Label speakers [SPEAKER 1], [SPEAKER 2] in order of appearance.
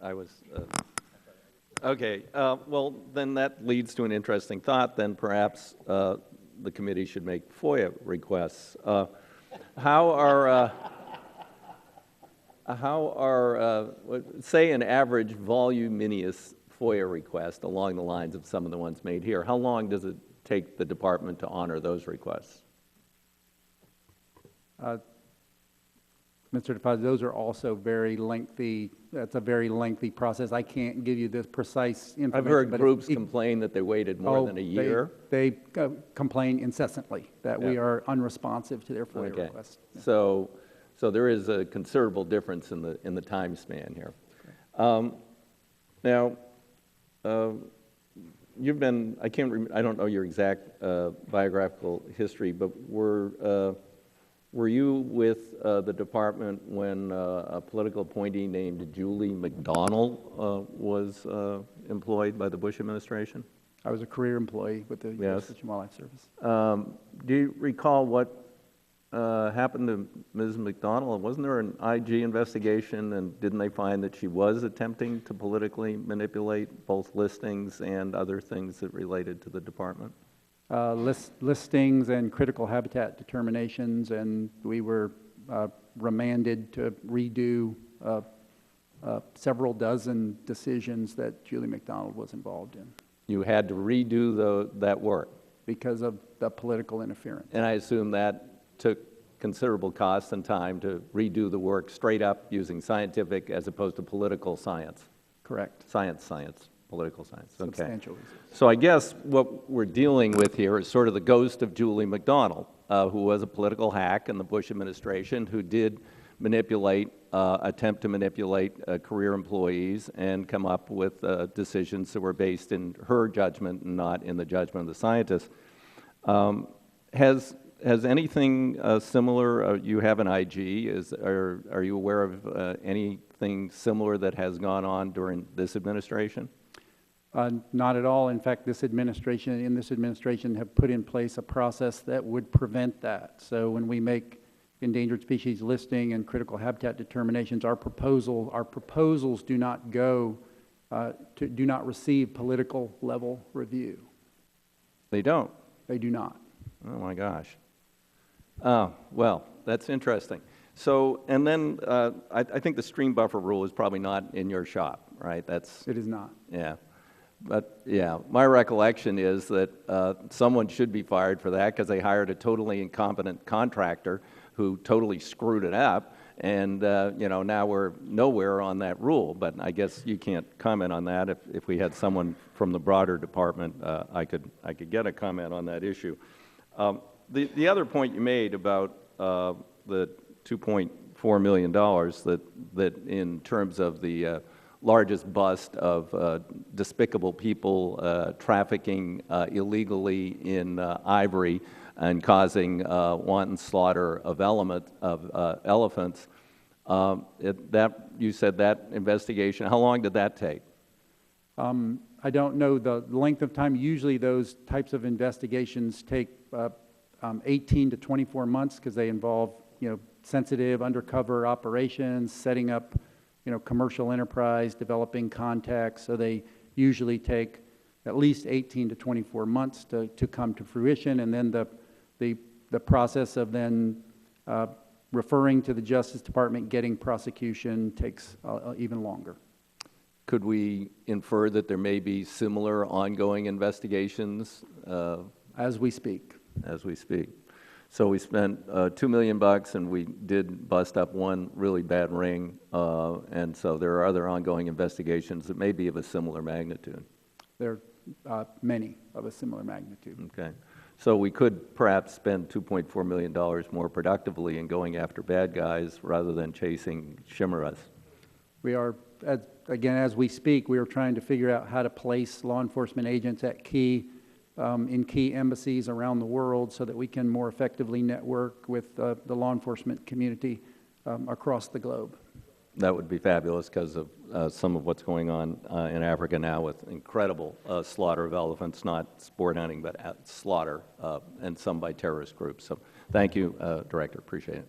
[SPEAKER 1] I was, okay. Well, then that leads to an interesting thought. Then perhaps the committee should make FOIA requests. How are, say, an average voluminous FOIA request along the lines of some of the ones made here, how long does it take the department to honor those requests?
[SPEAKER 2] Mr. DeFazio, those are also very lengthy. That's a very lengthy process. I can't give you this precise information.
[SPEAKER 1] I've heard groups complain that they waited more than a year.
[SPEAKER 2] They complain incessantly that we are unresponsive to their FOIA requests.
[SPEAKER 1] Yeah. So there is a considerable difference in the time span here. Now, you've been, I don't know your exact biographical history, but were you with the department when a political appointee named Julie McDonald was employed by the Bush administration?
[SPEAKER 2] I was a career employee with the U.S. Fish and Wildlife Service.
[SPEAKER 1] Do you recall what happened to Ms. McDonald? Wasn't there an IG investigation, and didn't they find that she was attempting to politically manipulate both listings and other things that related to the department?
[SPEAKER 2] Listings and critical habitat determinations, and we were remanded to redo several dozen decisions that Julie McDonald was involved in.
[SPEAKER 1] You had to redo that work?
[SPEAKER 2] Because of the political interference.
[SPEAKER 1] And I assume that took considerable cost and time to redo the work straight up using scientific as opposed to political science?
[SPEAKER 2] Correct.
[SPEAKER 1] Science, political science. Okay.
[SPEAKER 2] Substantial research.
[SPEAKER 1] So I guess what we're dealing with here is sort of the ghost of Julie McDonald, who was a political hack in the Bush administration, who did manipulate, attempt to manipulate career employees and come up with decisions that were based in her judgment and not in the judgment of the scientists. Has anything similar, you have an IG, are you aware of anything similar that has gone on during this administration?
[SPEAKER 2] Not at all. In fact, this administration have put in place a process that would prevent that. So when we make endangered species listing and critical habitat determinations, our proposals do not go do not receive political level review.
[SPEAKER 1] They don't?
[SPEAKER 2] They do not.
[SPEAKER 1] Oh my gosh. Oh, well, that's interesting. So, and then I think the stream buffer rule is probably not in your shop, right?
[SPEAKER 2] It is not.
[SPEAKER 1] Yeah. But yeah, my recollection is that someone should be fired for that because they hired a totally incompetent contractor who totally screwed it up, and you know, now we're nowhere on that rule. But I guess you can't comment on that. If we had someone from the broader department, I could get a comment on that issue. The other point you made about the $2.4 million that in terms of the largest bust of despicable people trafficking illegally in ivory and causing wanton slaughter of elephants. You said that investigation, how long did that take?
[SPEAKER 2] I don't know the length of time. Usually those types of investigations take 18 to 24 months because they involve, you know, sensitive undercover operations, setting up, you know, commercial enterprise, developing contacts. So they usually take at least 18 to 24 months to come to fruition, and then the process of then referring to the Justice Department, getting prosecution takes even longer.
[SPEAKER 1] Could we infer that there may be similar ongoing investigations?
[SPEAKER 2] As we speak.
[SPEAKER 1] As we speak. So we spent $2 million and we did bust up one really bad ring, and so there are other ongoing investigations that may be of a similar magnitude.
[SPEAKER 2] There are many of a similar magnitude.
[SPEAKER 1] Okay. So we could perhaps spend $2.4 million more productively in going after bad guys rather than chasing chimeras.
[SPEAKER 2] We are, again, as we speak, we are trying to figure out how to place law enforcement agents at in key embassies around the world so that we can more effectively network with the law enforcement community across the globe.
[SPEAKER 1] That would be fabulous because of some of what's going on in Africa now with incredible slaughter of elephants, not sport hunting, but slaughter, and some by terrorist groups. So thank you, Director. Appreciate it.